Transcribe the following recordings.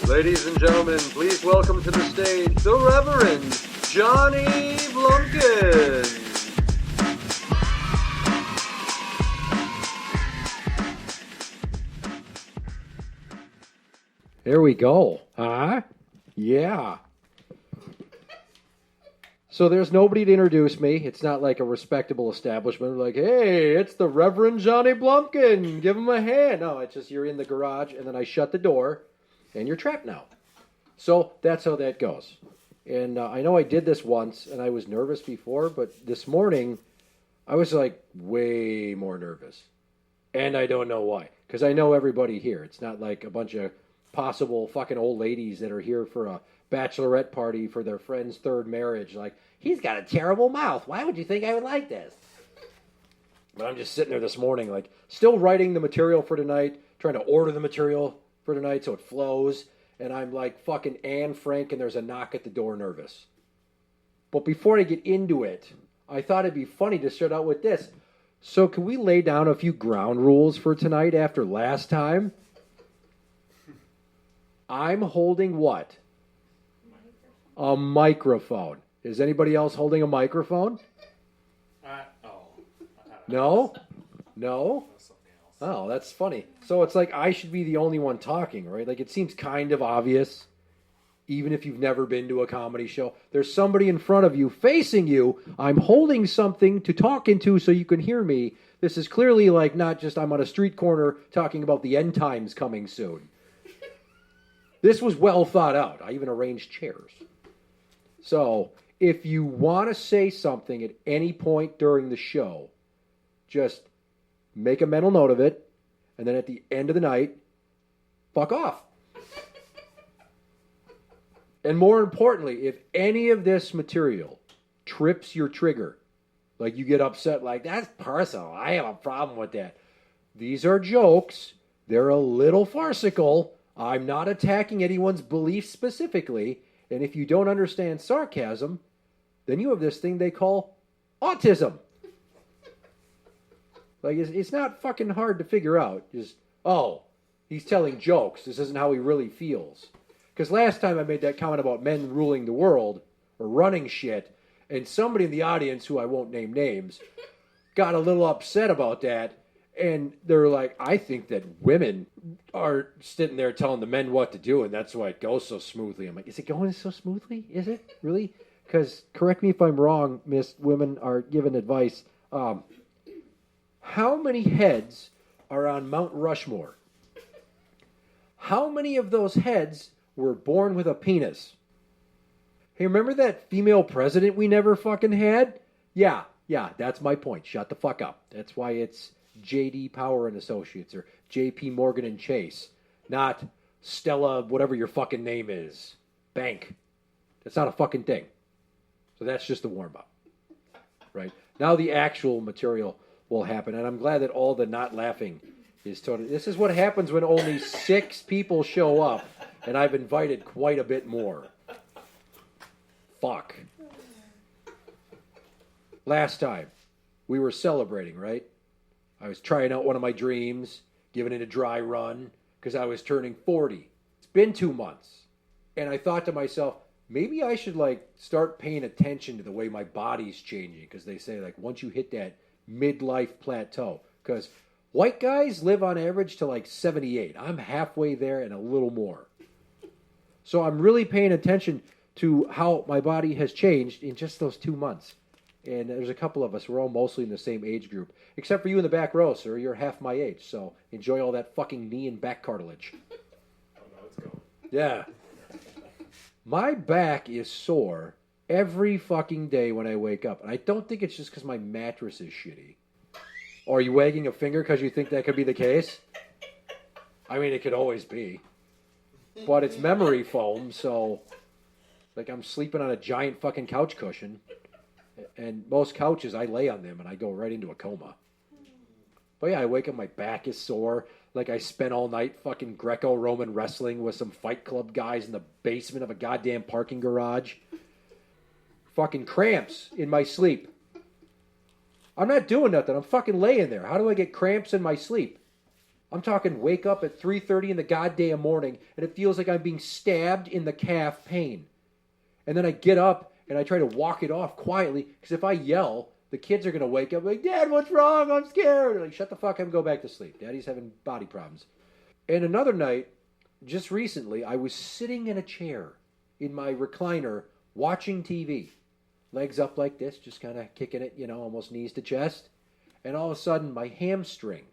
Ladies and gentlemen, please welcome to the stage the Reverend Johnny Blumpkin. There we go. Huh? Yeah. So there's nobody to introduce me. It's not like a respectable establishment. Like, hey, it's the Reverend Johnny Blumpkin. Give him a hand. No, it's just you're in the garage, and then I shut the door, and you're trapped now. So that's how that goes. And I know I did this once, and I was nervous before, but this morning, I was like way more nervous. And I don't know why. Because I know everybody here. It's not like a bunch of possible fucking old ladies that are here for a bachelorette party for their friend's third marriage. Like, he's got a terrible mouth. Why would you think I would like this? But I'm just sitting there this morning, like, still writing the material for tonight, trying to order the material for tonight so it flows. And I'm like fucking Anne Frank, and there's a knock at the door, nervous. But before I get into it, I thought it'd be funny to start out with this. So can we lay down a few ground rules for tonight after last time? I'm holding what? A microphone. Is anybody else holding a microphone? No? No? Oh, that's funny. So it's like I should be the only one talking, right? Like it seems kind of obvious, even if you've never been to a comedy show. There's somebody in front of you, facing you. I'm holding something to talk into so you can hear me. This is clearly like not just I'm on a street corner talking about the end times coming soon. This was well thought out. I even arranged chairs. So if you want to say something at any point during the show, just make a mental note of it, and then at the end of the night, fuck off. And more importantly, if any of this material trips your trigger, like you get upset, like, that's personal, I have a problem with that. These are jokes. They're a little farcical. I'm not attacking anyone's beliefs specifically. And if you don't understand sarcasm, then you have this thing they call autism. Like, it's not fucking hard to figure out. Just, oh, he's telling jokes. This isn't how he really feels. Because last time I made that comment about men ruling the world, or running shit, and somebody in the audience, who I won't name names, got a little upset about that. And they're like, I think that women are sitting there telling the men what to do, and that's why it goes so smoothly. I'm like, is it going so smoothly? Is it? Really? Because, correct me if I'm wrong, miss, women are given advice. How many heads are on Mount Rushmore? How many of those heads were born with a penis? Hey, remember that female president we never fucking had? Yeah, that's my point. Shut the fuck up. That's why it's J.D. Power and Associates or J.P. Morgan and Chase, not Stella, whatever your fucking name is, Bank. That's not a fucking thing. So that's just the warm-up, right? Now the actual material will happen, and I'm glad that all the not laughing is totally... This is what happens when only 6 people show up, and I've invited quite a bit more. Fuck. Last time, we were celebrating, right? I was trying out one of my dreams, giving it a dry run, because I was turning 40. It's been 2 months, and I thought to myself, maybe I should, like, start paying attention to the way my body's changing, because they say, like, once you hit that midlife plateau, because white guys live on average to like 78. I'm halfway there and a little more. So I'm really paying attention to how my body has changed in just those 2 months. And there's a couple of us, we're all mostly in the same age group. Except for you in the back row, sir. You're half my age, so enjoy all that fucking knee and back cartilage. Oh no, let's go. Yeah. My back is sore every fucking day when I wake up. And I don't think it's just because my mattress is shitty. Or are you wagging a finger because you think that could be the case? I mean, it could always be. But it's memory foam, so... Like, I'm sleeping on a giant fucking couch cushion. And most couches, I lay on them and I go right into a coma. But yeah, I wake up, my back is sore. Like, I spent all night fucking Greco-Roman wrestling with some Fight Club guys in the basement of a goddamn parking garage. Fucking cramps in my sleep. I'm not doing nothing. I'm fucking laying there. How do I get cramps in my sleep? I'm talking wake up at 3:30 in the goddamn morning, and it feels like I'm being stabbed in the calf pain. And then I get up, and I try to walk it off quietly, because if I yell, the kids are going to wake up like, Dad, what's wrong? I'm scared. They're like, shut the fuck up and go back to sleep. Daddy's having body problems. And another night, just recently, I was sitting in a chair in my recliner watching TV. Legs up like this, just kind of kicking it, almost knees to chest. And all of a sudden, my hamstring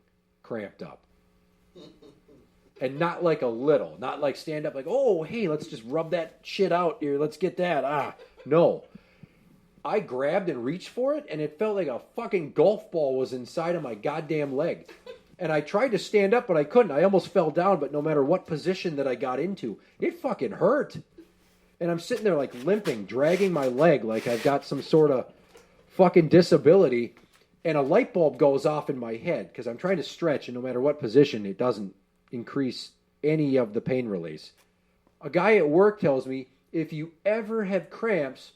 cramped up. And not like a little. Not like stand up like, oh, hey, let's just rub that shit out here. Let's get that. No. I grabbed and reached for it, and it felt like a fucking golf ball was inside of my goddamn leg. And I tried to stand up, but I couldn't. I almost fell down, but no matter what position that I got into, it fucking hurt. And I'm sitting there like limping, dragging my leg like I've got some sort of fucking disability. And a light bulb goes off in my head because I'm trying to stretch, and no matter what position, it doesn't increase any of the pain release. A guy at work tells me, if you ever have cramps,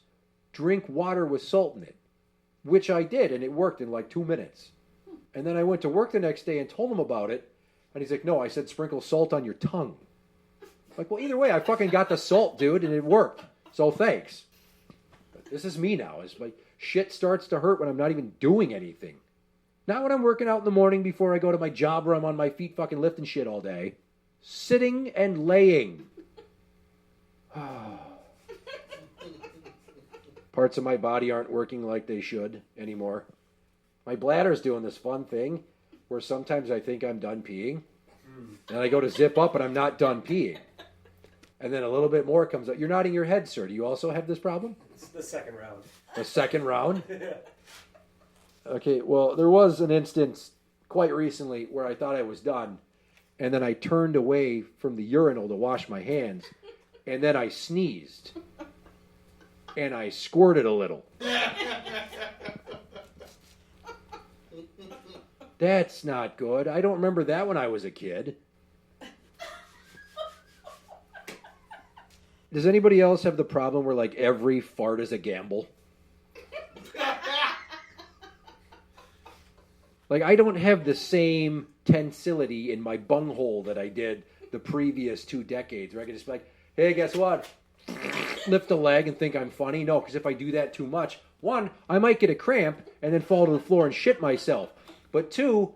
drink water with salt in it. Which I did, and it worked in like 2 minutes. And then I went to work the next day and told him about it. And he's like, no, I said sprinkle salt on your tongue. Like, well, either way, I fucking got the salt, dude, and it worked. So thanks. But this is me now. It's like shit starts to hurt when I'm not even doing anything. Not when I'm working out in the morning before I go to my job where I'm on my feet fucking lifting shit all day. Sitting and laying. Parts of my body aren't working like they should anymore. My bladder's doing this fun thing where sometimes I think I'm done peeing. And I go to zip up and I'm not done peeing. And then a little bit more comes out. You're nodding your head, sir. Do you also have this problem? It's the second round. The second round? Yeah. Okay, well, there was an instance quite recently where I thought I was done. And then I turned away from the urinal to wash my hands. And then I sneezed. And I squirted a little. That's not good. I don't remember that when I was a kid. Does anybody else have the problem where like every fart is a gamble? Like I don't have the same tensility in my bunghole that I did the previous 2 decades where I could just be like, hey, guess what? Lift a leg and think I'm funny. No, because if I do that too much, 1, I might get a cramp and then fall to the floor and shit myself. But 2,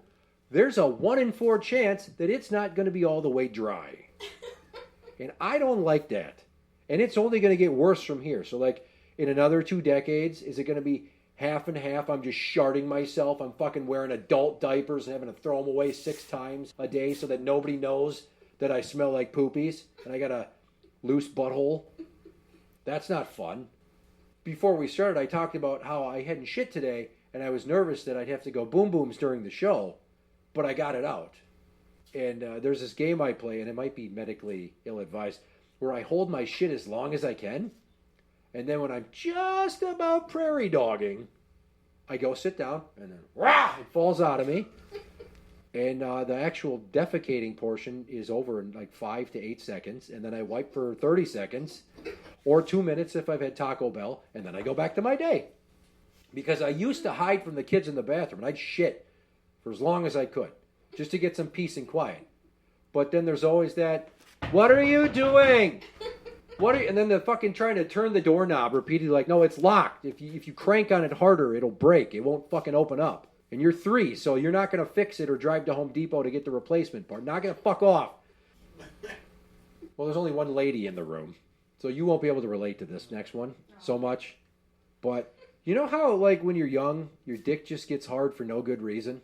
there's a 1 in 4 chance that it's not going to be all the way dry. And I don't like that. And it's only going to get worse from here. So like in another 2 decades, is it going to be half and half? I'm just sharding myself. I'm fucking wearing adult diapers and having to throw them away 6 times a day so that nobody knows that I smell like poopies and I got a loose butthole. That's not fun. Before we started, I talked about how I hadn't shit today and I was nervous that I'd have to go boom booms during the show, but I got it out. And there's this game I play, and it might be medically ill-advised, where I hold my shit as long as I can, and then when I'm just about prairie dogging, I go sit down, and then rah, it falls out of me. And the actual defecating portion is over in like 5 to 8 seconds, and then I wipe for 30 seconds, or 2 minutes if I've had Taco Bell, and then I go back to my day. Because I used to hide from the kids in the bathroom, and I'd shit for as long as I could, just to get some peace and quiet. But then there's always that, what are you doing? And then they're fucking trying to turn the doorknob repeatedly, like, no, it's locked. If you crank on it harder, it'll break. It won't fucking open up. And you're 3, so you're not going to fix it or drive to Home Depot to get the replacement part. Not going to fuck off. Well, there's only one lady in the room, so you won't be able to relate to this next one so much. But you know how, like, when you're young, your dick just gets hard for no good reason?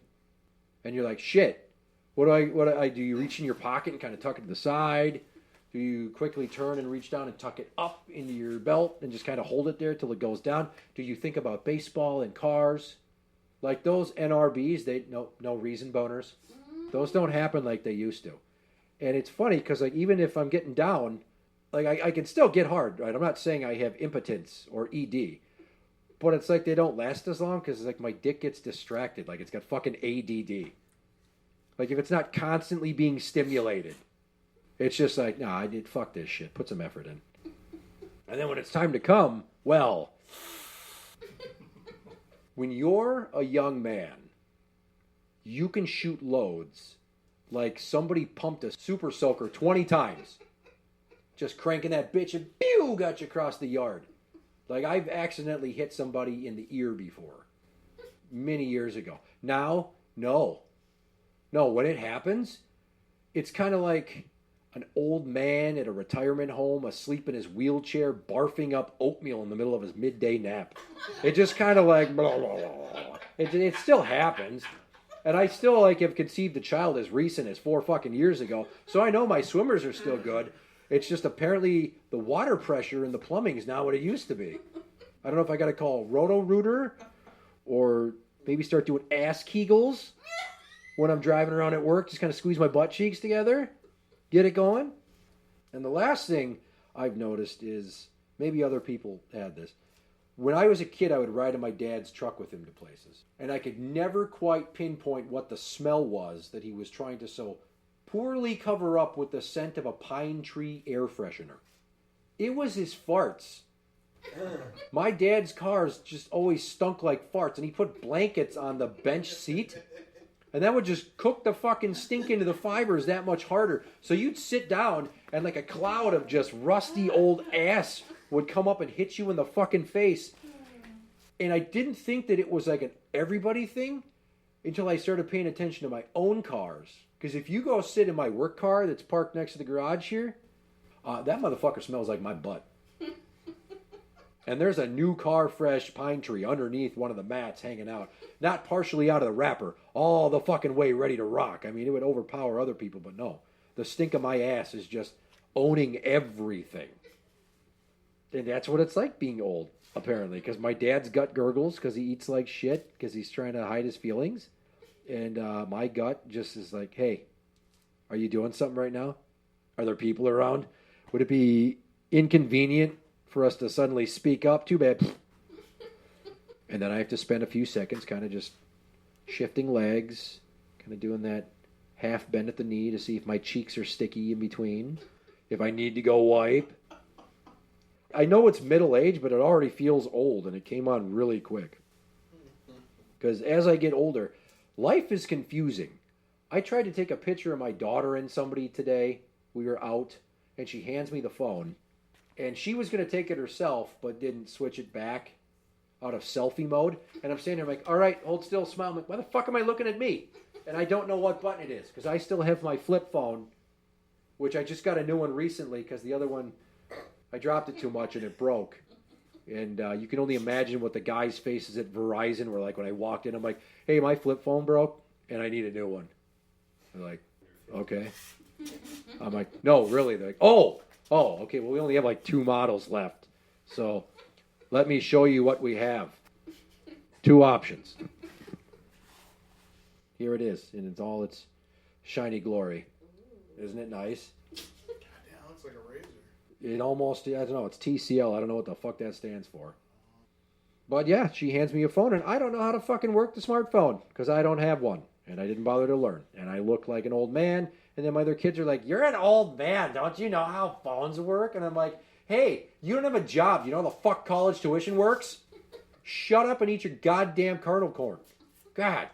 And you're like, shit, what do I do? You reach in your pocket and kind of tuck it to the side? Do you quickly turn and reach down and tuck it up into your belt and just kind of hold it there till it goes down? Do you think about baseball and cars? Like those NRBs, no reason boners. Those don't happen like they used to. And it's funny because like even if I'm getting down, like I can still get hard, right? I'm not saying I have impotence or ED. But it's like they don't last as long because like my dick gets distracted. Like it's got fucking ADD. Like if it's not constantly being stimulated, it's just like, nah, I did fuck this shit. Put some effort in. And then when it's time to come, well, when you're a young man, you can shoot loads like somebody pumped a super soaker 20 times. Just cranking that bitch and pew, got you across the yard. Like I've accidentally hit somebody in the ear before. Many years ago. Now, no. No, when it happens, it's kind of like an old man at a retirement home asleep in his wheelchair barfing up oatmeal in the middle of his midday nap. It just kind of like blah, blah, blah. It still happens. And I still like have conceived a child as recent as 4 fucking years ago. So I know my swimmers are still good. It's just apparently the water pressure in the plumbing is not what it used to be. I don't know if I got to call Roto-Rooter or maybe start doing ass kegels when I'm driving around at work. Just kind of squeeze my butt cheeks together. Get it going. And the last thing I've noticed is, maybe other people had this. When I was a kid, I would ride in my dad's truck with him to places. And I could never quite pinpoint what the smell was that he was trying to so poorly cover up with the scent of a pine tree air freshener. It was his farts. My dad's cars just always stunk like farts, and he put blankets on the bench seat, and that would just cook the fucking stink into the fibers that much harder. So you'd sit down, and like a cloud of just rusty old ass would come up and hit you in the fucking face. And I didn't think that it was like an everybody thing until I started paying attention to my own cars. Because if you go sit in my work car that's parked next to the garage here, that motherfucker smells like my butt. And there's a new car fresh pine tree underneath one of the mats hanging out. Not partially out of the wrapper, all the fucking way ready to rock. I mean, it would overpower other people, but no. The stink of my ass is just owning everything. And that's what it's like being old, apparently. Because my dad's gut gurgles because he eats like shit, because he's trying to hide his feelings. And my gut just is like, hey, are you doing something right now? Are there people around? Would it be inconvenient for us to suddenly speak up? Too bad. And then I have to spend a few seconds kind of just shifting legs, kind of doing that half bend at the knee to see if my cheeks are sticky in between, if I need to go wipe. I know it's middle age, but it already feels old, and it came on really quick. Because as I get older, life is confusing. I tried to take a picture of my daughter and somebody today. We were out, and she hands me the phone. And she was going to take it herself, but didn't switch it back out of selfie mode. And I'm standing there, I'm like, all right, hold still, smile. I'm like, why the fuck am I looking at me? And I don't know what button it is, because I still have my flip phone, which I just got a new one recently, because the other one, I dropped it too much and it broke. And you can only imagine what the guy's faces at Verizon were like when I walked in. I'm like, hey, my flip phone broke, and I need a new one. They're like, okay. I'm like, no, really? They're like, oh, okay, well, we only have like 2 models left. So let me show you what we have. 2 options. Here it is, and it's all its shiny glory. Isn't it nice? Yeah, it looks like a razor. It almost, I don't know, it's TCL. I don't know what the fuck that stands for. But yeah, she hands me a phone, and I don't know how to fucking work the smartphone, because I don't have one, and I didn't bother to learn. And I look like an old man, and then my other kids are like, you're an old man, don't you know how phones work? And I'm like, hey, you don't have a job. You know how the fuck college tuition works? Shut up and eat your goddamn kernel corn. God.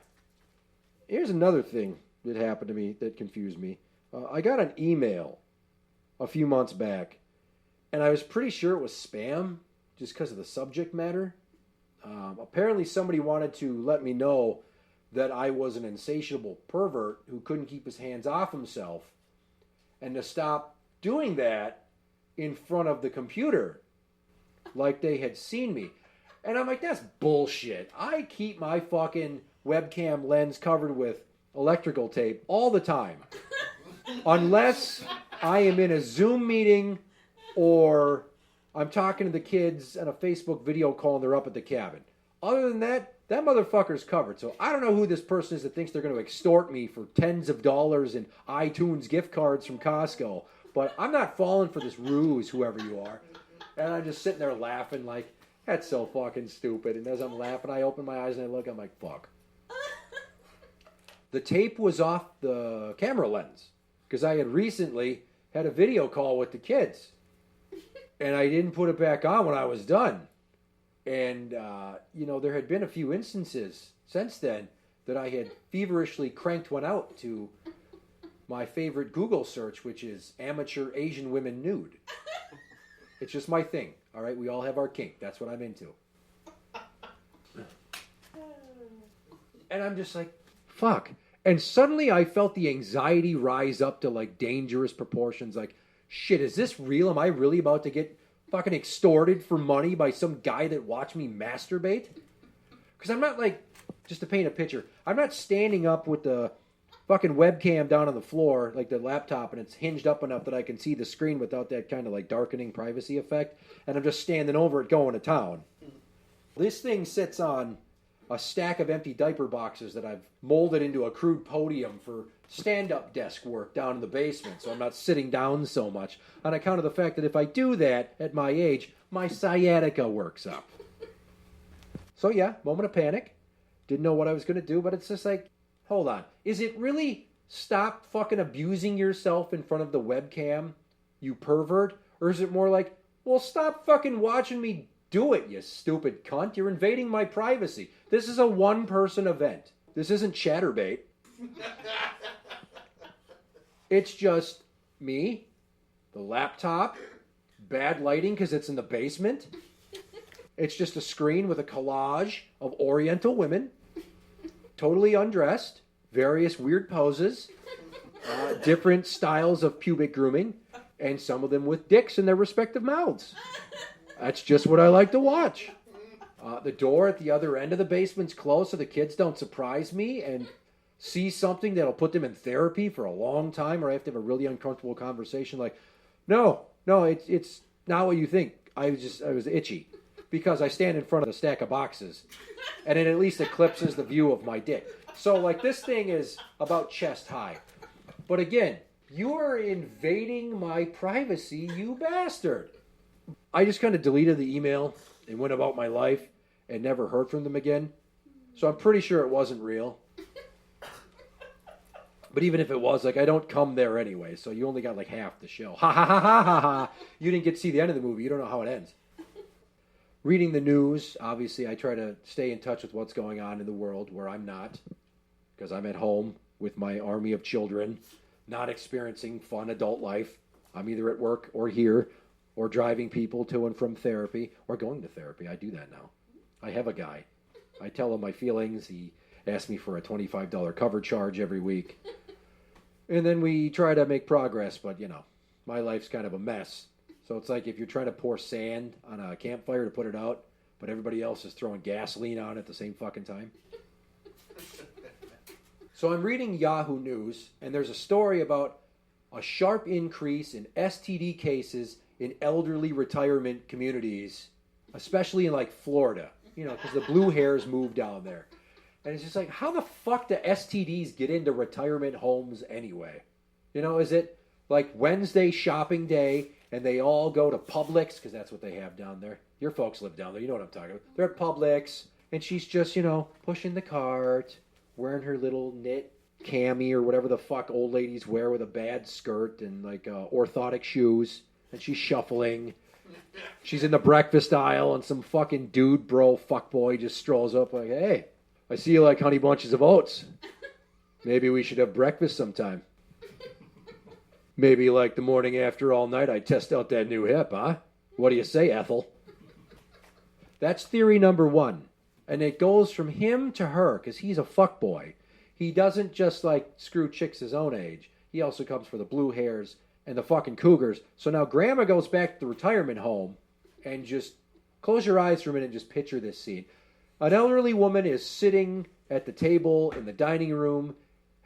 Here's another thing that happened to me that confused me. I got an email a few months back, and I was pretty sure it was spam just because of the subject matter. Apparently somebody wanted to let me know that I was an insatiable pervert who couldn't keep his hands off himself, and to stop doing that in front of the computer like they had seen me. And I'm like, that's bullshit. I keep my fucking webcam lens covered with electrical tape all the time. Unless I am in a Zoom meeting or I'm talking to the kids on a Facebook video call and they're up at the cabin. Other than that, that motherfucker's covered. So I don't know who this person is that thinks they're going to extort me for tens of dollars in iTunes gift cards from Costco. But I'm not falling for this ruse, whoever you are. And I'm just sitting there laughing like, that's so fucking stupid. And as I'm laughing, I open my eyes and I look, I'm like, fuck. The tape was off the camera lens because I had recently had a video call with the kids. And I didn't put it back on when I was done. And, there had been a few instances since then that I had feverishly cranked one out to my favorite Google search, which is amateur Asian women nude. It's just my thing. All right, we all have our kink. That's what I'm into. And I'm just like, fuck. And suddenly I felt the anxiety rise up to like dangerous proportions. Like, shit, is this real? Am I really about to get fucking extorted for money by some guy that watched me masturbate? Because I'm not like, just to paint a picture, I'm not standing up with the fucking webcam down on the floor, like the laptop, and it's hinged up enough that I can see the screen without that kind of like darkening privacy effect. And I'm just standing over it going to town. This thing sits on a stack of empty diaper boxes that I've molded into a crude podium for stand-up desk work down in the basement, so I'm not sitting down so much, on account of the fact that if I do that at my age, my sciatica works up. So yeah, moment of panic. Didn't know what I was going to do, but it's just like, hold on. Is it really stop fucking abusing yourself in front of the webcam, you pervert? Or is it more like, well, stop fucking watching me do it, you stupid cunt. You're invading my privacy. This is a one-person event. This isn't Chatterbait. It's just me, the laptop, bad lighting because it's in the basement. It's just a screen with a collage of Oriental women, totally undressed, various weird poses, different styles of pubic grooming, and some of them with dicks in their respective mouths. That's just what I like to watch. The door at the other end of the basement's closed so the kids don't surprise me and see something that'll put them in therapy for a long time, or I have to have a really uncomfortable conversation like, no, it's not what you think. I was itchy because I stand in front of a stack of boxes and it at least eclipses the view of my dick. So like this thing is about chest high. But again, you are invading my privacy, you bastard. I just kind of deleted the email and went about my life and never heard from them again. So I'm pretty sure it wasn't real. But even if it was, like, I don't come there anyway, so you only got like half the show. Ha ha ha ha ha ha. You didn't get to see the end of the movie. You don't know how it ends. Reading the news, obviously I try to stay in touch with what's going on in the world where I'm not, because I'm at home with my army of children, not experiencing fun adult life. I'm either at work or here, or driving people to and from therapy, or going to therapy. I do that now. I have a guy. I tell him my feelings. He asks me for a $25 cover charge every week. And then we try to make progress, but, you know, my life's kind of a mess. So it's like if you're trying to pour sand on a campfire to put it out, but everybody else is throwing gasoline on it at the same fucking time. So I'm reading Yahoo News, and there's a story about a sharp increase in STD cases in elderly retirement communities, especially in like Florida, you know, because the blue hairs move down there. And it's just like, how the fuck do STDs get into retirement homes anyway? You know, is it like Wednesday shopping day and they all go to Publix, because that's what they have down there. Your folks live down there, you know what I'm talking about. They're at Publix, and she's just, you know, pushing the cart, wearing her little knit cami or whatever the fuck old ladies wear with a bad skirt and like orthotic shoes. And she's shuffling. She's in the breakfast aisle, and some fucking dude, bro, fuckboy just strolls up like, hey, I see you like Honey Bunches of Oats. Maybe we should have breakfast sometime. Maybe like the morning after all night, I test out that new hip, huh? What do you say, Ethel? That's theory number one. And it goes from him to her, because he's a fuckboy. He doesn't just like screw chicks his own age. He also comes for the blue hairs and the fucking cougars. So now grandma goes back to the retirement home, and just close your eyes for a minute and just picture this scene. An elderly woman is sitting at the table in the dining room,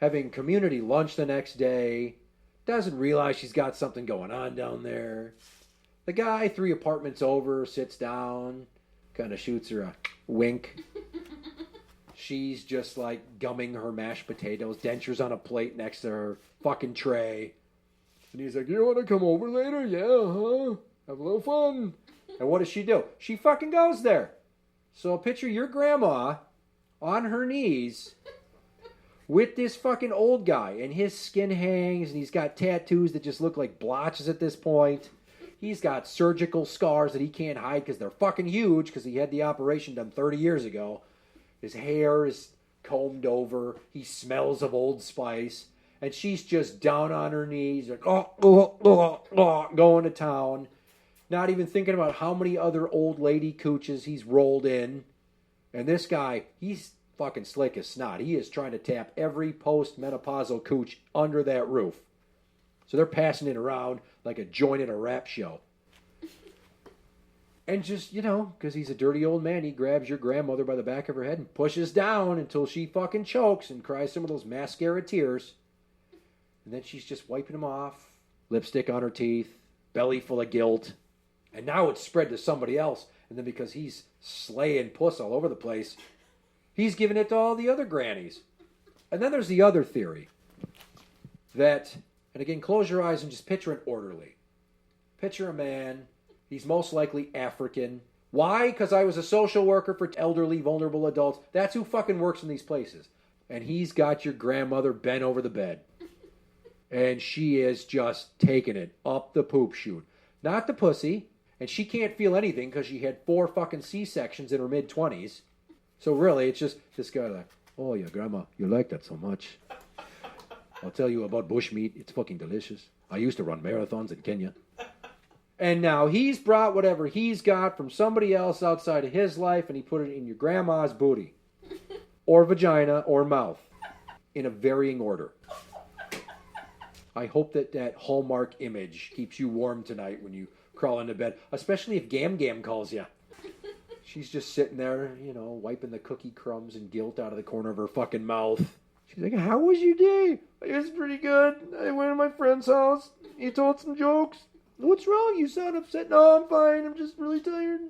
having community lunch the next day, doesn't realize she's got something going on down there. The guy 3 apartments over sits down, kind of shoots her a wink. She's just like gumming her mashed potatoes, dentures on a plate next to her fucking tray. And he's like, you want to come over later? Yeah, huh? Have a little fun. And what does she do? She fucking goes there. So picture your grandma on her knees with this fucking old guy, and his skin hangs, and he's got tattoos that just look like blotches at this point. He's got surgical scars that he can't hide because they're fucking huge, because he had the operation done 30 years ago. His hair is combed over. He smells of Old Spice. And she's just down on her knees, like, going to town. Not even thinking about how many other old lady cooches he's rolled in. And this guy, he's fucking slick as snot. He is trying to tap every post-menopausal cooch under that roof. So they're passing it around like a joint at a rap show. And just, because he's a dirty old man, he grabs your grandmother by the back of her head and pushes down until she fucking chokes and cries some of those mascara tears. And then she's just wiping them off, lipstick on her teeth, belly full of guilt. And now it's spread to somebody else. And then because he's slaying puss all over the place, he's giving it to all the other grannies. And then there's the other theory that, and again, close your eyes and just picture an orderly. Picture a man. He's most likely African. Why? Because I was a social worker for elderly, vulnerable adults. That's who fucking works in these places. And he's got your grandmother bent over the bed. And she is just taking it up the poop chute. Not the pussy. And she can't feel anything because she had 4 fucking C-sections in her mid-20s. So really, it's just this guy like, oh, yeah, Grandma, you like that so much. I'll tell you about bushmeat. It's fucking delicious. I used to run marathons in Kenya. And now he's brought whatever he's got from somebody else outside of his life, and he put it in your grandma's booty. Or vagina, or mouth. In a varying order. I hope that Hallmark image keeps you warm tonight when you crawl into bed. Especially if Gam Gam calls you. She's just sitting there, wiping the cookie crumbs and guilt out of the corner of her fucking mouth. She's like, how was your day? It was pretty good. I went to my friend's house. He told some jokes. What's wrong? You sound upset. No, I'm fine. I'm just really tired.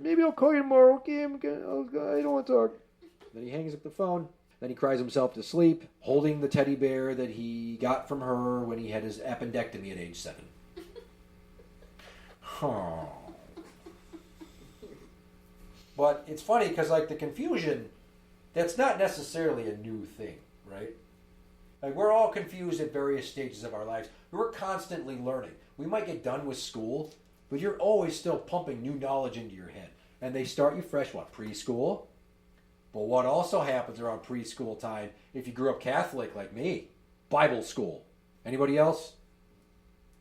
Maybe I'll call you tomorrow, okay? I don't want to talk. Then he hangs up the phone. Then he cries himself to sleep, holding the teddy bear that he got from her when he had his appendectomy at age 7. Oh. But it's funny because, the confusion, that's not necessarily a new thing, right? We're all confused at various stages of our lives. We're constantly learning. We might get done with school, but you're always still pumping new knowledge into your head. And they start you fresh, preschool? But what also happens around preschool time, if you grew up Catholic like me, Bible school. Anybody else?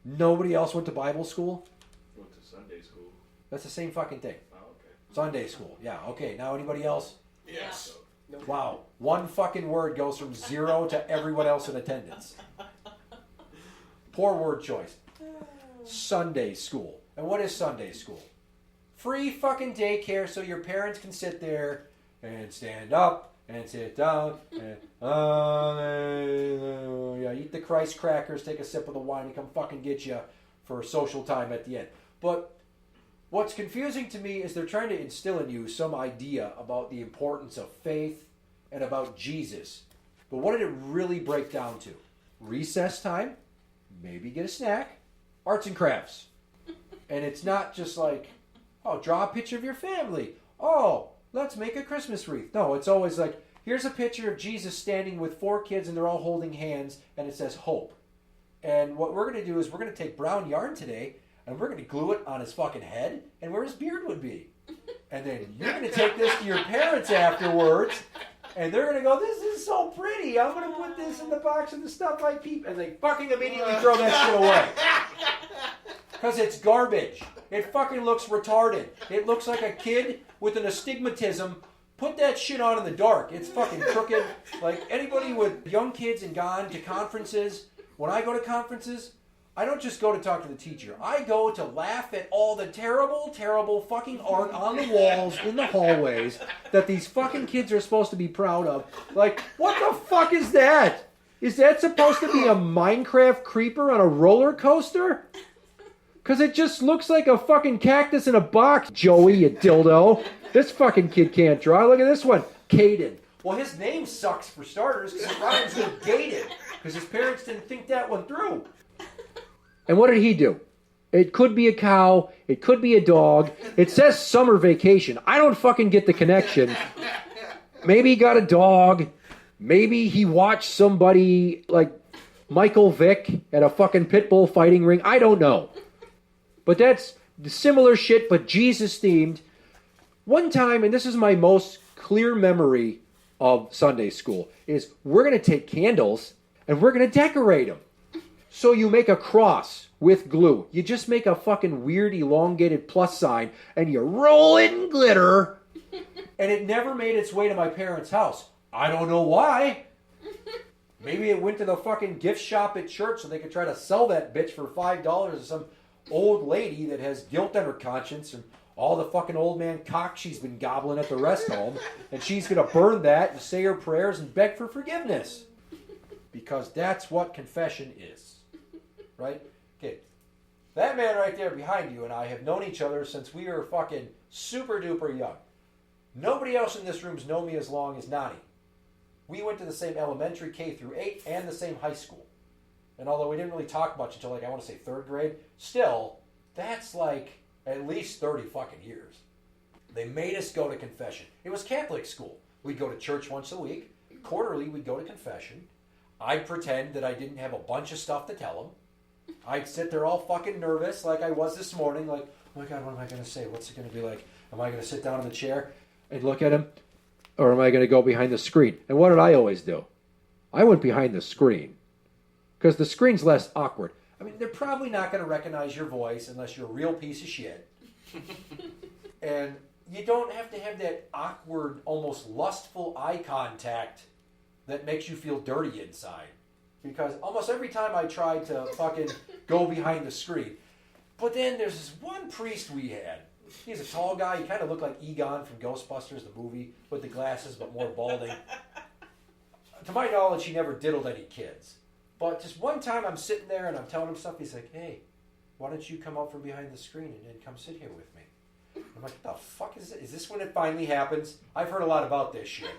Nobody else went to Bible school? Went to Sunday school. That's the same fucking thing. Oh, okay. Sunday school. Yeah, okay. Now anybody else? Yes. No. Wow. One fucking word goes from 0 to everyone else in attendance. Poor word choice. Sunday school. And what is Sunday school? Free fucking daycare so your parents can sit there and stand up and sit down and hallelujah. Eat the Christ crackers, take a sip of the wine, and come fucking get you for social time at the end. But what's confusing to me is they're trying to instill in you some idea about the importance of faith and about Jesus. But what did it really break down to? Recess time, maybe get a snack, arts and crafts. And it's not just like, oh, draw a picture of your family. Oh, let's make a Christmas wreath. No, it's always like, here's a picture of Jesus standing with 4 kids and they're all holding hands and it says hope. And what we're going to do is we're going to take brown yarn today and we're going to glue it on his fucking head and where his beard would be. And then you're going to take this to your parents afterwards and they're going to go, this is so pretty. I'm going to put this in the box of the stuff I keep. And they fucking immediately throw that shit away. Because it's garbage. It fucking looks retarded. It looks like a kid with an astigmatism. Put that shit on in the dark. It's fucking crooked. Like anybody with young kids and gone to conferences, when I go to conferences, I don't just go to talk to the teacher. I go to laugh at all the terrible, terrible fucking art on the walls in the hallways that these fucking kids are supposed to be proud of. Like, what the fuck is that? Is that supposed to be a Minecraft creeper on a roller coaster? Because it just looks like a fucking cactus in a box, Joey, you dildo. This fucking kid can't draw. Look at this one, Caden. Well, his name sucks for starters because it rhymes with gated. Because his parents didn't think that one through. And what did he do? It could be a cow. It could be a dog. It says summer vacation. I don't fucking get the connection. Maybe he got a dog. Maybe he watched somebody like Michael Vick at a fucking pit bull fighting ring. I don't know. But that's similar shit, but Jesus-themed. One time, and this is my most clear memory of Sunday school is we're going to take candles and we're going to decorate them. So you make a cross with glue. You just make a fucking weird elongated plus sign and you roll it in glitter. And it never made its way to my parents' house. I don't know why. Maybe it went to the fucking gift shop at church so they could try to sell that bitch for $5 to some old lady that has guilt on her conscience and all the fucking old man cock she's been gobbling at the rest home. And she's going to burn that and say her prayers and beg for forgiveness. Because that's what confession is. Right? Okay. That man right there behind you and I have known each other since we were fucking super duper young. Nobody else in this room's known me as long as Nani. We went to the same elementary K through 8 and the same high school. And although we didn't really talk much until I want to say 3rd grade, still, that's at least 30 fucking years. They made us go to confession. It was Catholic school. We'd go to church once a week. Quarterly, we'd go to confession. I'd pretend that I didn't have a bunch of stuff to tell them. I'd sit there all fucking nervous like I was this morning, like, oh my God, what am I going to say? What's it going to be like? Am I going to sit down in the chair and look at him? Or am I going to go behind the screen? And what did I always do? I went behind the screen. Because the screen's less awkward. I mean, they're probably not going to recognize your voice unless you're a real piece of shit. And you don't have to have that awkward, almost lustful eye contact that makes you feel dirty inside. Because almost every time I tried to fucking go behind the screen. But then there's this one priest we had. He's a tall guy. He kind of looked like Egon from Ghostbusters, the movie, with the glasses but more balding. To my knowledge, he never diddled any kids. But just one time I'm sitting there and I'm telling him stuff. He's like, hey, why don't you come out from behind the screen and then come sit here with me? I'm like, what the fuck is it? Is this when it finally happens? I've heard a lot about this shit.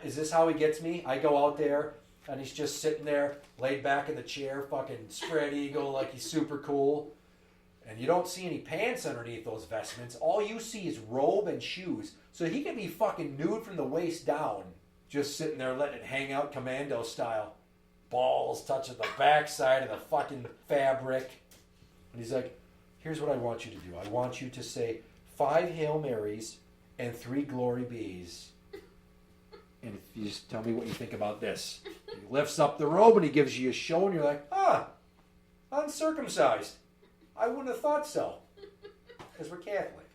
Is this how he gets me? I go out there and he's just sitting there, laid back in the chair, fucking spread eagle like he's super cool. And you don't see any pants underneath those vestments. All you see is robe and shoes. So he can be fucking nude from the waist down, just sitting there letting it hang out commando style. Balls touching the backside of the fucking fabric. And he's like, here's what I want you to do. I want you to say 5 Hail Marys and 3 Glory Bees. And if you just tell me what you think about this. He lifts up the robe and he gives you a show and you're like, uncircumcised. I wouldn't have thought so. Because we're Catholic.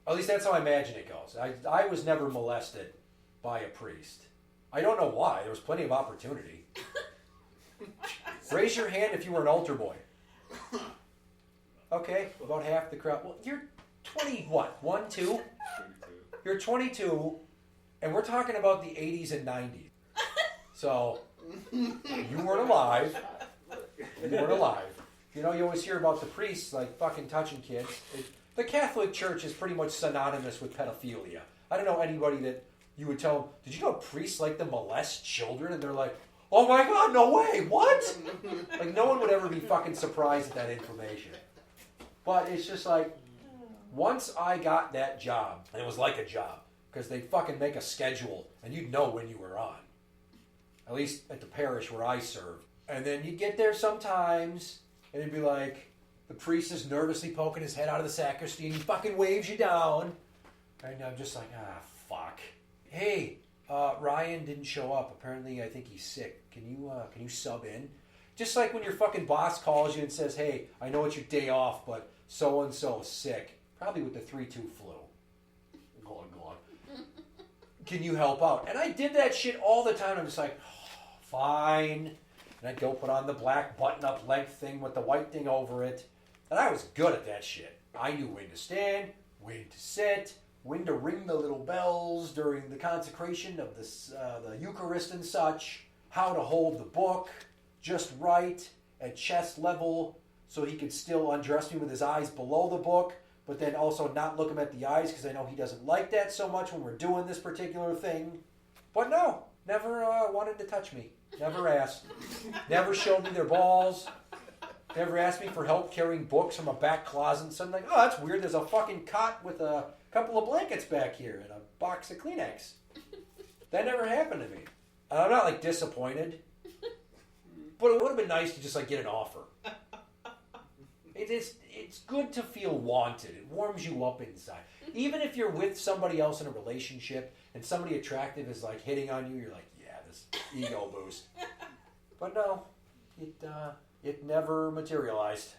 At least that's how I imagine it goes. I was never molested by a priest. I don't know why. There was plenty of opportunity. Raise your hand if you were an altar boy. Okay, about half the crowd. Well, you're 20, what? 1, 2? 22. You're 22, and we're talking about the 80s and 90s. So, you weren't alive. You weren't alive. You know, you always hear about the priests, like, fucking touching kids. The Catholic Church is pretty much synonymous with pedophilia. I don't know anybody that you would tell them, did you know priests like to molest children? And they're like, oh my God, no way, what? Like, no one would ever be fucking surprised at that information. But it's just like, once I got that job, and it was like a job, because they'd fucking make a schedule, and you'd know when you were on. At least at the parish where I served. And then you'd get there sometimes, and it'd be like, the priest is nervously poking his head out of the sacristy, and he fucking waves you down. And I'm just like, fuck. Hey, Ryan didn't show up. Apparently, I think he's sick. Can you sub in? Just like when your fucking boss calls you and says, hey, I know it's your day off, but so-and-so is sick. Probably with the 3-2 flu. Glug, glug. Can you help out? And I did that shit all the time. I'm just like, fine. And I'd go put on the black button-up leg thing with the white thing over it. And I was good at that shit. I knew when to stand, when to sit, when to ring the little bells during the consecration of the Eucharist and such, how to hold the book just right at chest level so he could still undress me with his eyes below the book, but then also not look him at the eyes because I know he doesn't like that so much when we're doing this particular thing. But no, never wanted to touch me. Never asked. Never showed me their balls. Never asked me for help carrying books from a back closet and something like, oh, that's weird. There's a fucking cot with a couple of blankets back here and a box of Kleenex. That never happened to me. And I'm not like disappointed. But it would have been nice to just like get an offer. It's good to feel wanted. It warms you up inside. Even if you're with somebody else in a relationship and somebody attractive is like hitting on you, you're like, yeah, this ego boost. But no, it never materialized.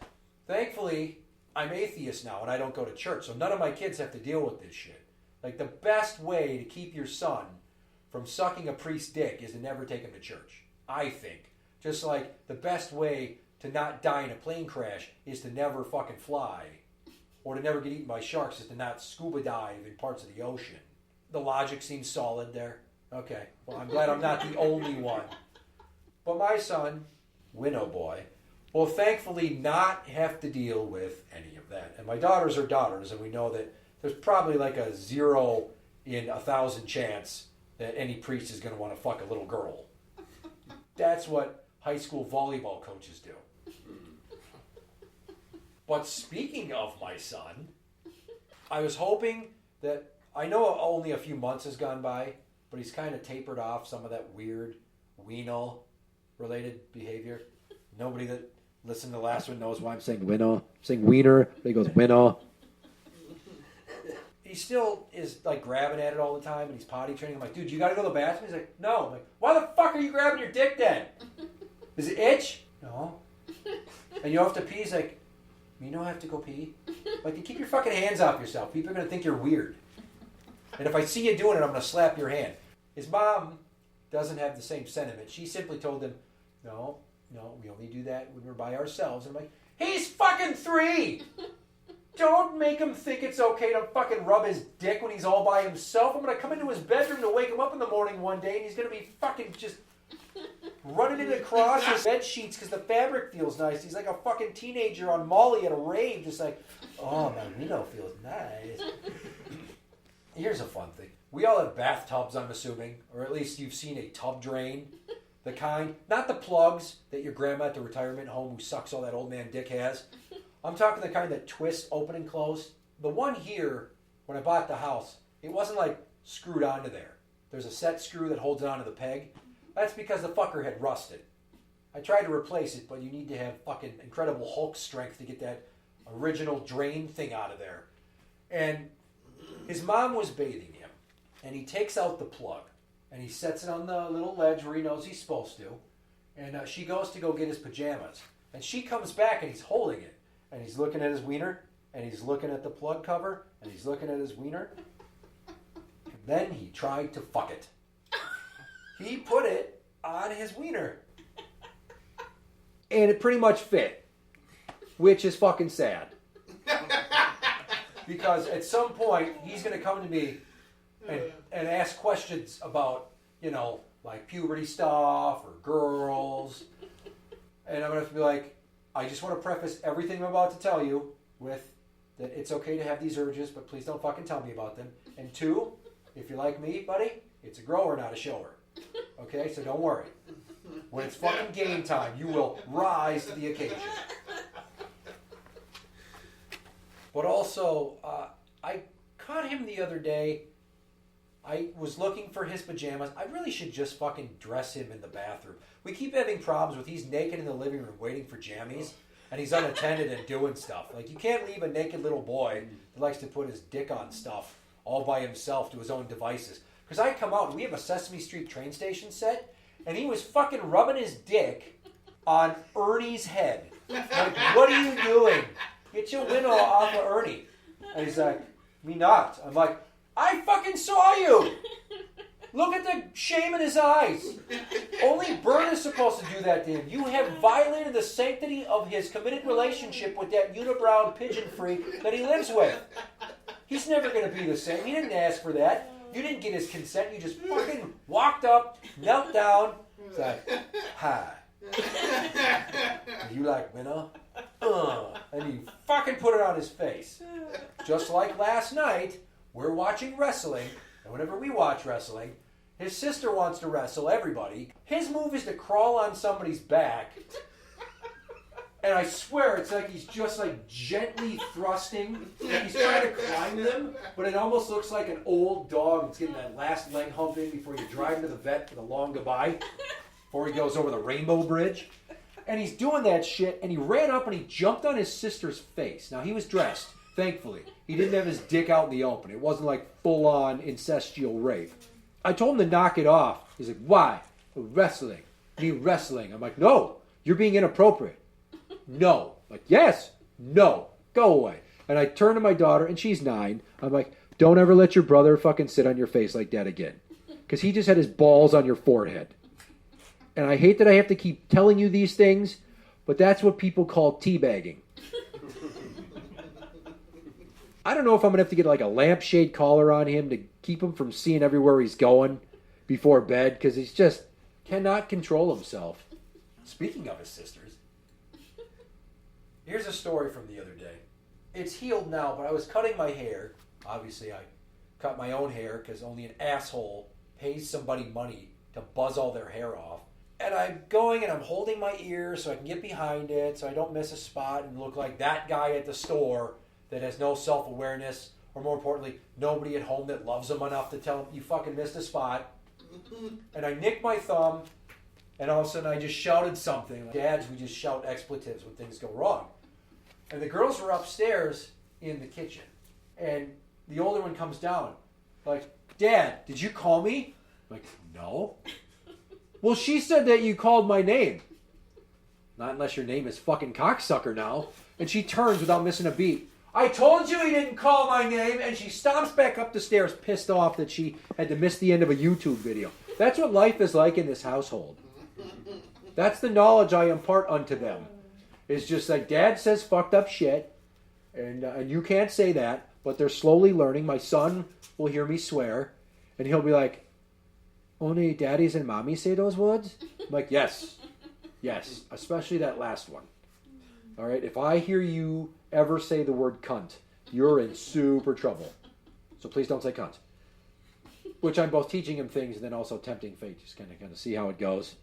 Thankfully, I'm atheist now and I don't go to church, so none of my kids have to deal with this shit. Like, the best way to keep your son from sucking a priest's dick is to never take him to church, I think. Just like the best way to not die in a plane crash is to never fucking fly, or to never get eaten by sharks is to not scuba dive in parts of the ocean. The logic seems solid there. Okay, well, I'm glad I'm not the only one. But my son, Wienah boy, will thankfully not have to deal with any of that. And my daughters are daughters, and we know that there's probably like a 0 in 1,000 chance that any priest is going to want to fuck a little girl. That's what high school volleyball coaches do. But speaking of my son, I was hoping that, I know only a few months has gone by, but he's kind of tapered off some of that weird Wienah-related behavior. Nobody that listened to the last one knows why I'm saying Wienah. I'm saying Wiener, but he goes Wienah. He still is like grabbing at it all the time, and he's potty training. I'm like, dude, you got to go to the bathroom? He's like, no. I'm like, why the fuck are you grabbing your dick then? Does it itch? No. And you have to pee? He's like, you know I have to go pee? Like, you keep your fucking hands off yourself. People are going to think you're weird. And if I see you doing it, I'm going to slap your hand. His mom doesn't have the same sentiment. She simply told him, no, we only do that when we're by ourselves. And I'm like, he's fucking 3! Don't make him think it's okay to fucking rub his dick when he's all by himself. I'm going to come into his bedroom to wake him up in the morning one day, and he's going to be fucking just running it across his bed sheets because the fabric feels nice. He's like a fucking teenager on Molly at a rave, just like, oh, my Wienah feels nice. Here's a fun thing. We all have bathtubs, I'm assuming, or at least you've seen a tub drain. The kind, not the plugs that your grandma at the retirement home who sucks all that old man dick has. I'm talking the kind that twists open and close. The one here, when I bought the house, it wasn't like screwed onto there. There's a set screw that holds it onto the peg. That's because the fucker had rusted. I tried to replace it, but you need to have fucking incredible Hulk strength to get that original drain thing out of there. And his mom was bathing him, and he takes out the plug, and he sets it on the little ledge where he knows he's supposed to, and she goes to go get his pajamas, and she comes back, and he's holding it, and he's looking at his wiener, and he's looking at the plug cover, and he's looking at his wiener, and then he tried to fuck it. He put it on his wiener, and it pretty much fit, which is fucking sad. Because at some point, he's going to come to me and ask questions about, like puberty stuff or girls. And I'm going to have to be like, I just want to preface everything I'm about to tell you with that it's okay to have these urges, but please don't fucking tell me about them. And 2, if you're like me, buddy, it's a grower, not a shower. Okay, so don't worry. When it's fucking game time, you will rise to the occasion. But also, I caught him the other day. I was looking for his pajamas. I really should just fucking dress him in the bathroom. We keep having problems with he's naked in the living room waiting for jammies, and he's unattended and doing stuff. Like, you can't leave a naked little boy that likes to put his dick on stuff all by himself to his own devices. Because I come out, and we have a Sesame Street train station set, and he was fucking rubbing his dick on Ernie's head. Like, what are you doing? Get your Wienah off of Ernie. And he's like, me not. I'm like, I fucking saw you. Look at the shame in his eyes. Only Bert is supposed to do that to him. You have violated the sanctity of his committed relationship with that unibrowed pigeon freak that he lives with. He's never going to be the same. He didn't ask for that. You didn't get his consent. You just fucking walked up, knelt down. It's like, hi. You like Wienah? And you fucking put it on his face. Just like last night, we're watching wrestling, and whenever we watch wrestling, his sister wants to wrestle everybody. His move is to crawl on somebody's back, and I swear it's like he's just like gently thrusting, like he's trying to climb them, but it almost looks like an old dog that's getting that last leg hump in before you drive him to the vet for the long goodbye, before he goes over the Rainbow Bridge. And he's doing that shit, and he ran up and he jumped on his sister's face. Now, he was dressed, thankfully. He didn't have his dick out in the open. It wasn't like full-on incestual rape. I told him to knock it off. He's like, why? Wrestling. Me wrestling. I'm like, no, you're being inappropriate. No. I'm like, yes. No. Go away. And I turn to my daughter, and she's 9. I'm like, don't ever let your brother fucking sit on your face like that again. Because he just had his balls on your forehead. And I hate that I have to keep telling you these things, but that's what people call teabagging. I don't know if I'm going to have to get like a lampshade collar on him to keep him from seeing everywhere he's going before bed, because he just cannot control himself. Speaking of his sisters, here's a story from the other day. It's healed now, but I was cutting my hair. Obviously, I cut my own hair because only an asshole pays somebody money to buzz all their hair off. And I'm going and I'm holding my ear so I can get behind it so I don't miss a spot and look like that guy at the store that has no self-awareness, or more importantly, nobody at home that loves him enough to tell him, you fucking missed a spot. And I nicked my thumb, and all of a sudden I just shouted something. Dads, we just shout expletives when things go wrong. And the girls were upstairs in the kitchen. And the older one comes down, like, Dad, did you call me? I'm like, no. Well, she said that you called my name. Not unless your name is fucking cocksucker now. And she turns without missing a beat. I told you he didn't call my name. And she stomps back up the stairs, pissed off that she had to miss the end of a YouTube video. That's what life is like in this household. That's the knowledge I impart unto them. It's just like, Dad says fucked up shit. And you can't say that. But they're slowly learning. My son will hear me swear. And he'll be like, only daddies and mommies say those words? I'm like, yes. Yes. Especially that last one. All right? If I hear you ever say the word cunt, you're in super trouble. So please don't say cunt. Which I'm both teaching him things and then also tempting fate. Just kind of see how it goes.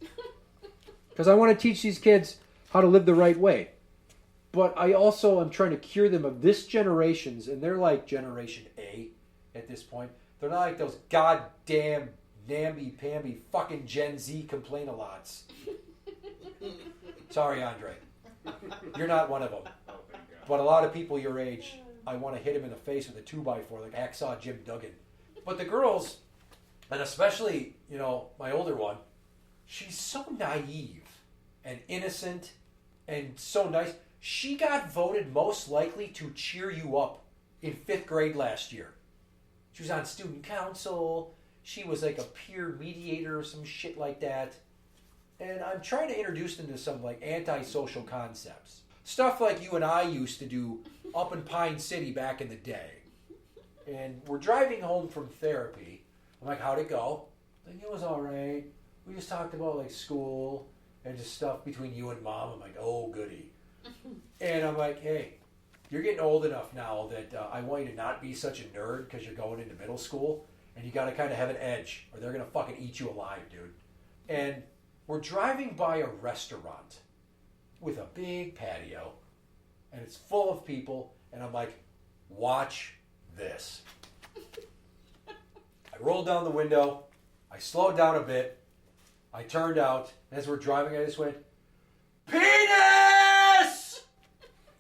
Because I want to teach these kids how to live the right way. But I also am trying to cure them of this generation's, and they're like Generation A at this point. They're not like those goddamn namby-pamby fucking Gen Z complain-a-lots. Sorry, Andre. You're not one of them. But a lot of people your age, I want to hit him in the face with a 2x4 like Hacksaw Jim Duggan. But the girls, and especially, my older one, she's so naive and innocent and so nice. She got voted most likely to cheer you up in 5th grade last year. She was on student council. She was like a peer mediator or some shit like that. And I'm trying to introduce them to some like antisocial concepts. Stuff like you and I used to do up in Pine City back in the day. And we're driving home from therapy. I'm like, how'd it go? Like, it was all right. We just talked about like school and just stuff between you and Mom. I'm like, oh, goody. And I'm like, hey, you're getting old enough now that I want you to not be such a nerd because you're going into middle school. And you got to kind of have an edge or they're going to fucking eat you alive, dude. And we're driving by a restaurant with a big patio. And it's full of people. And I'm like, watch this. I rolled down the window. I slowed down a bit. I turned out. And as we're driving, I just went, penis!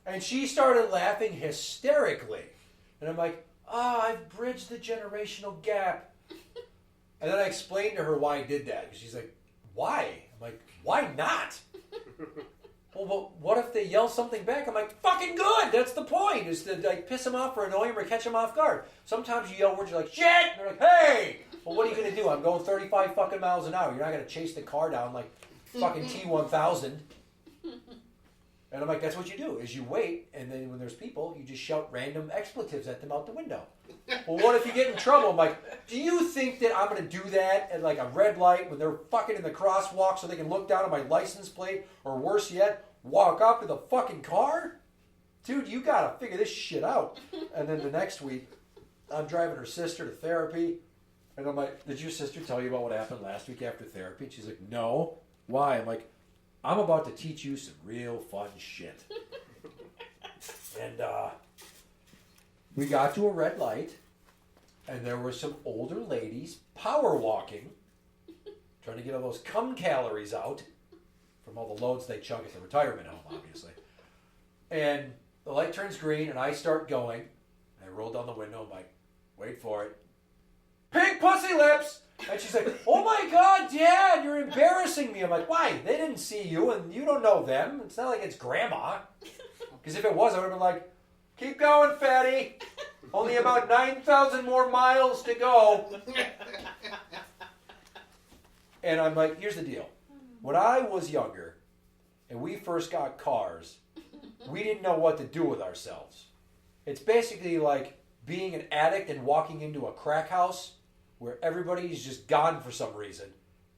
And she started laughing hysterically. And I'm like, I've bridged the generational gap. And then I explained to her why I did that. She's like, why? I'm like, why not? Well, but what if they yell something back? I'm like, fucking good. That's the point, is to like piss them off or annoy them or catch them off guard. Sometimes you yell words, you're like, shit! And they're like, hey! Well, what are you going to do? I'm going 35 fucking miles an hour. You're not going to chase the car down like fucking T-1000. And I'm like, that's what you do, is you wait, and then when there's people, you just shout random expletives at them out the window. Well, what if you get in trouble? I'm like, do you think that I'm going to do that at like a red light when they're fucking in the crosswalk so they can look down at my license plate, or worse yet, walk up to the fucking car? Dude, you got to figure this shit out. And then the next week, I'm driving her sister to therapy, and I'm like, did your sister tell you about what happened last week after therapy? And she's like, no. Why? I'm like, I'm about to teach you some real fun shit. And we got to a red light, and there were some older ladies power walking, trying to get all those cum calories out from all the loads they chug at the retirement home, obviously. And the light turns green, and I start going. I roll down the window. I'm like, wait for it. Pink pussy lips! And she's like, oh my God, Dad, you're embarrassing me. I'm like, why? They didn't see you, and you don't know them. It's not like it's Grandma. Because if it was, I would have been like, keep going, fatty. Only about 9,000 more miles to go. And I'm like, here's the deal. When I was younger, and we first got cars, we didn't know what to do with ourselves. It's basically like being an addict and walking into a crack house where everybody's just gone for some reason,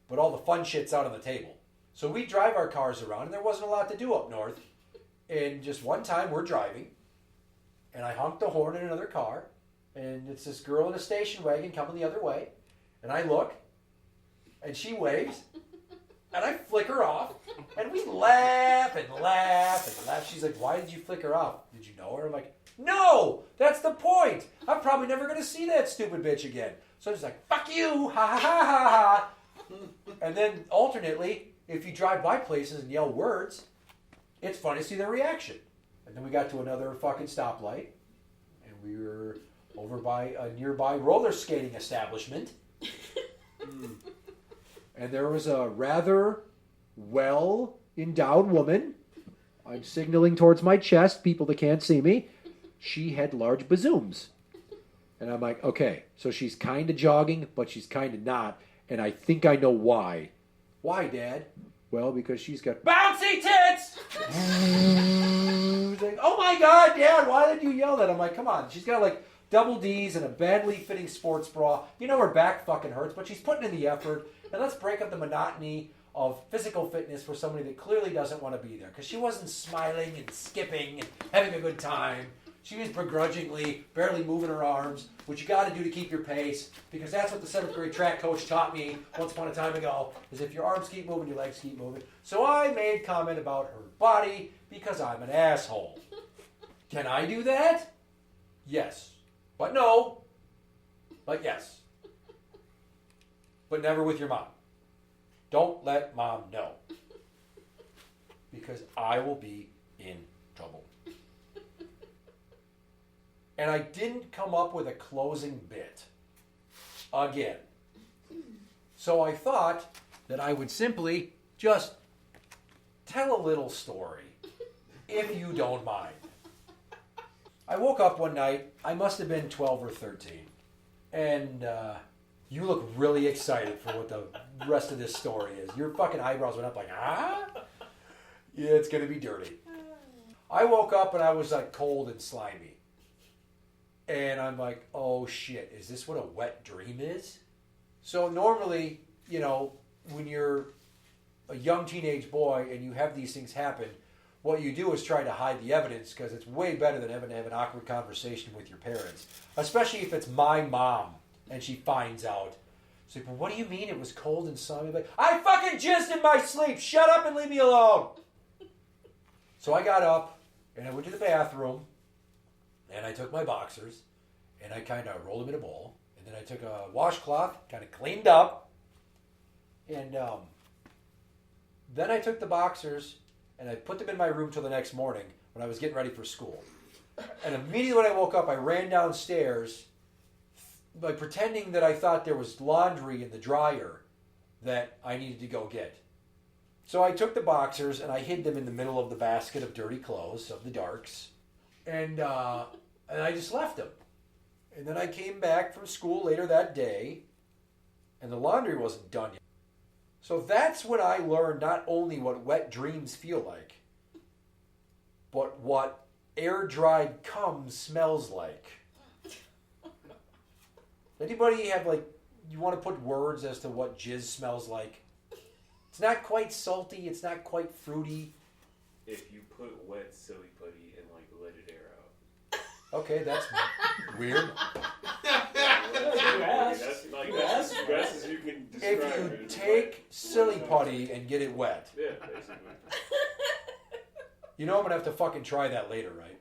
but all the fun shit's out on the table. So we drive our cars around, and there wasn't a lot to do up north. And just one time, we're driving, and I honked the horn in another car, and it's this girl in a station wagon coming the other way, and I look, and she waves, and I flick her off, and we laugh and laugh and laugh. She's like, why did you flick her off? Did you know her? I'm like, no, that's the point. I'm probably never going to see that stupid bitch again. So she's like, fuck you, ha ha ha ha ha. And then alternately, if you drive by places and yell words, it's fun to see their reaction. And then we got to another fucking stoplight, and we were over by a nearby roller skating establishment. And there was a rather well-endowed woman. I'm signaling towards my chest, people that can't see me. She had large bazooms. And I'm like, okay, so she's kind of jogging, but she's kind of not. And I think I know why. Why, Dad? Well, because she's got bouncy tits! Like, oh my God, Dad, why did you yell that? I'm like, come on. She's got like double D's and a badly fitting sports bra. You know her back fucking hurts, but she's putting in the effort. And let's break up the monotony of physical fitness for somebody that clearly doesn't want to be there. Because she wasn't smiling and skipping and having a good time. She was begrudgingly barely moving her arms, which you got to do to keep your pace, because that's what the 7th grade track coach taught me once upon a time ago, is if your arms keep moving, your legs keep moving. So I made comment about her body because I'm an asshole. Can I do that? Yes. But no. But yes. But never with your mom. Don't let Mom know, because I will be in trouble. And I didn't come up with a closing bit. Again. So I thought that I would simply just tell a little story, if you don't mind. I woke up one night, I must have been 12 or 13, and you look really excited for what the rest of this story is. Your fucking eyebrows went up like, ah? Yeah, it's going to be dirty. I woke up and I was like cold and slimy. And I'm like, oh shit, is this what a wet dream is? So normally, you know, when you're a young teenage boy and you have these things happen, what you do is try to hide the evidence, because it's way better than having to have an awkward conversation with your parents. Especially if it's my mom and she finds out. So, well, what do you mean it was cold and slimy? Like, I fucking jizzed in my sleep. Shut up and leave me alone. So I got up and I went to the bathroom. And I took my boxers, and I kind of rolled them in a bowl. And then I took a washcloth, kind of cleaned up. And then I took the boxers, and I put them in my room till the next morning when I was getting ready for school. And immediately when I woke up, I ran downstairs, like pretending that I thought there was laundry in the dryer that I needed to go get. So I took the boxers, and I hid them in the middle of the basket of dirty clothes, of the darks. And I just left them. And then I came back from school later that day, and the laundry wasn't done yet. So that's when I learned not only what wet dreams feel like, but what air-dried cum smells like. Anybody have, like, you want to put words as to what jizz smells like? It's not quite salty, it's not quite fruity. If you put wet silly putty and like let it air out. Okay, that's weird. That's like that's as best as you can describe If you it. take silly putty and get it wet. Yeah, basically. You know I'm going to have to fucking try that later, right?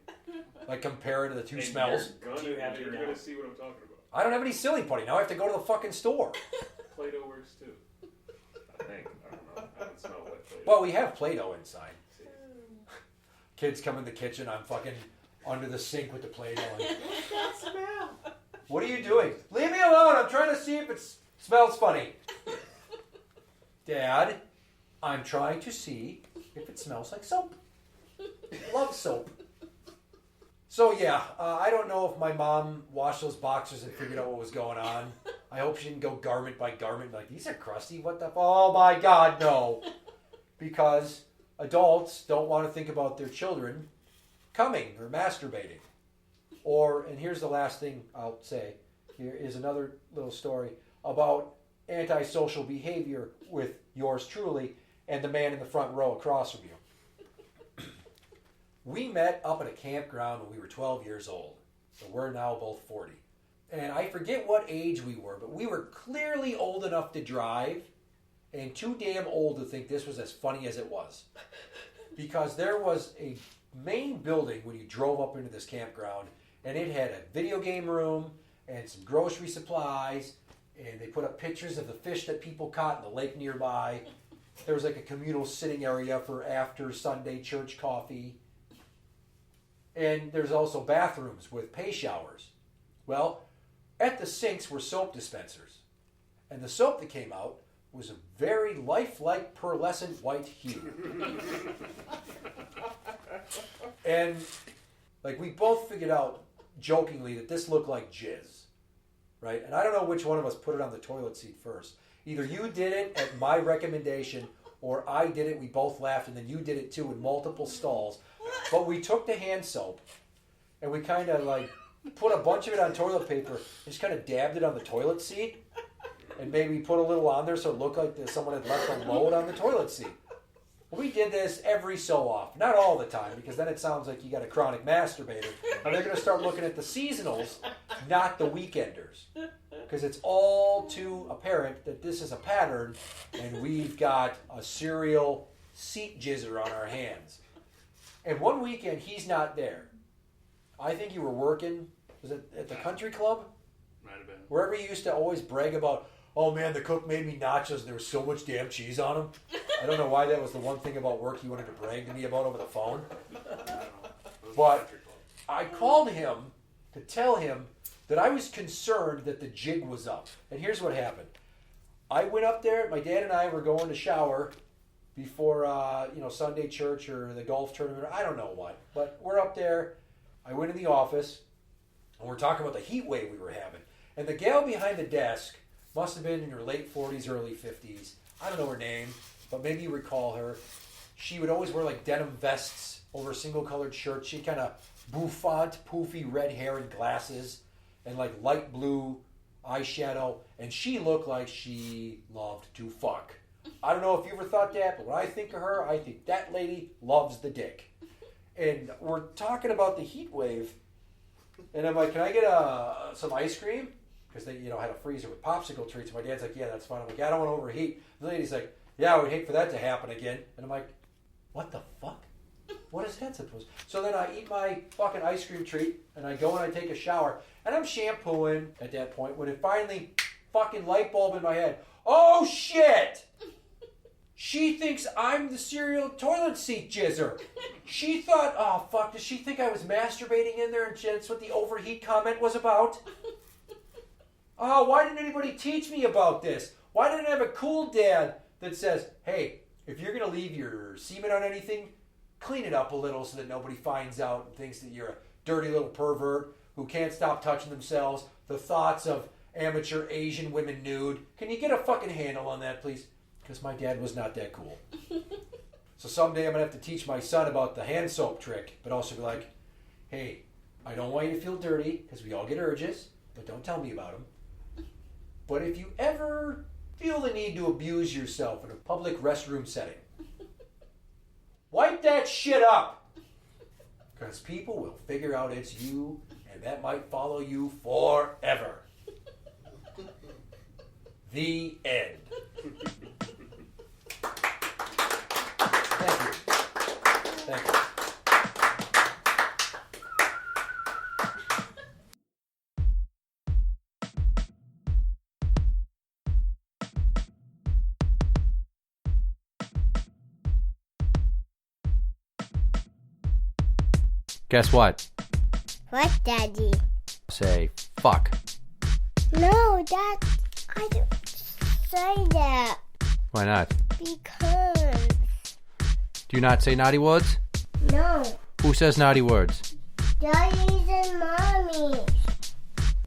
Like compare it to the two smells. You're gonna see what I'm talking about. I don't have any silly putty. Now I have to go to the fucking store. Play-Doh works too. I think. I don't know. I haven't smelled wet Play-Doh. Well, we have Play-Doh inside. Kids come in the kitchen, I'm fucking under the sink with the Play-Doh. That smell. What are you doing? Leave me alone. I'm trying to see if it smells funny. Dad, I'm trying to see if it smells like soap. Love soap. So yeah, I don't know if my mom washed those boxers and figured out what was going on. I hope she didn't go garment by garment like, these are crusty, what the... Oh my God, no. Because adults don't want to think about their children coming or masturbating. And here's the last thing I'll say. Here is another little story about antisocial behavior with yours truly and the man in the front row across from you. We met up at a campground when we were 12 years old. So we're now both 40. And I forget what age we were, but we were clearly old enough to drive and too damn old to think this was as funny as it was. Because there was a main building when you drove up into this campground, and it had a video game room and some grocery supplies, and they put up pictures of the fish that people caught in the lake nearby. There was like a communal sitting area for after Sunday church coffee. And there's also bathrooms with pay showers. Well, at the sinks were soap dispensers. And the soap that came out was a very lifelike pearlescent white hue. And like we both figured out jokingly that this looked like jizz. Right? And I don't know which one of us put it on the toilet seat first. Either you did it at my recommendation or I did it, we both laughed, and then you did it too in multiple stalls. But we took the hand soap and we kind of like put a bunch of it on toilet paper and just kind of dabbed it on the toilet seat, and maybe put a little on there so it looked like someone had left a load on the toilet seat. We did this every so often. Not all the time, because then it sounds like you got a chronic masturbator. And they're going to start looking at the seasonals, not the weekenders. Because it's all too apparent that this is a pattern, and we've got a serial seat jizzer on our hands. And one weekend, he's not there. I think you were working, was it at the country club? Might have been. Wherever you used to always brag about, oh man, the cook made me nachos and there was so much damn cheese on them. I don't know why that was the one thing about work you wanted to brag to me about over the phone. But I called him to tell him that I was concerned that the jig was up. And here's what happened. I went up there, my dad and I were going to shower before Sunday church or the golf tournament, or I don't know what. But we're up there. I went in the office, and we're talking about the heat wave we were having. And the gal behind the desk must have been in her late 40s, early 50s. I don't know her name, but maybe you recall her. She would always wear like denim vests over single-colored shirts. She had kind of bouffant, poofy red hair and glasses, and like light blue eyeshadow. And she looked like she loved to fuck. I don't know if you ever thought that, but when I think of her, I think that lady loves the dick. And we're talking about the heat wave, and I'm like, can I get some ice cream? Because they had a freezer with popsicle treats. My dad's like, yeah, that's fine. I'm like, yeah, I don't want to overheat. The lady's like, yeah, we'd hate for that to happen again. And I'm like, what the fuck? What is that supposed to? So then I eat my fucking ice cream treat, and I go and I take a shower, and I'm shampooing at that point when it finally fucking light bulb in my head. Oh, shit! She thinks I'm the serial toilet seat jizzer. She thought, oh, fuck, does she think I was masturbating in there and that's what the overheat comment was about? Oh, why didn't anybody teach me about this? Why didn't I have a cool dad that says, hey, if you're going to leave your semen on anything, clean it up a little so that nobody finds out and thinks that you're a dirty little pervert who can't stop touching themselves. The thoughts of amateur Asian women nude. Can you get a fucking handle on that, please? Because my dad was not that cool. So someday I'm going to have to teach my son about the hand soap trick, but also be like, hey, I don't want you to feel dirty, because we all get urges, but don't tell me about them. But if you ever feel the need to abuse yourself in a public restroom setting, wipe that shit up, because people will figure out it's you, and that might follow you forever. The end. Thank you. Thank you. Guess what? What, Daddy? Say fuck. No, Dad, I don't say that. Why not? Because... Do you not say naughty words? No. Who says naughty words? Daddies and Mommies.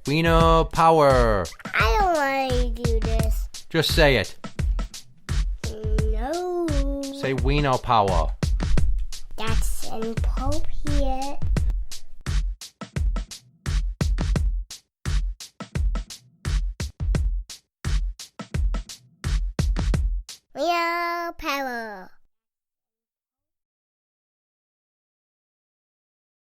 Wienah power. I don't want to do this. Just say it. No. Say Wienah power. That's inappropriate. Real power.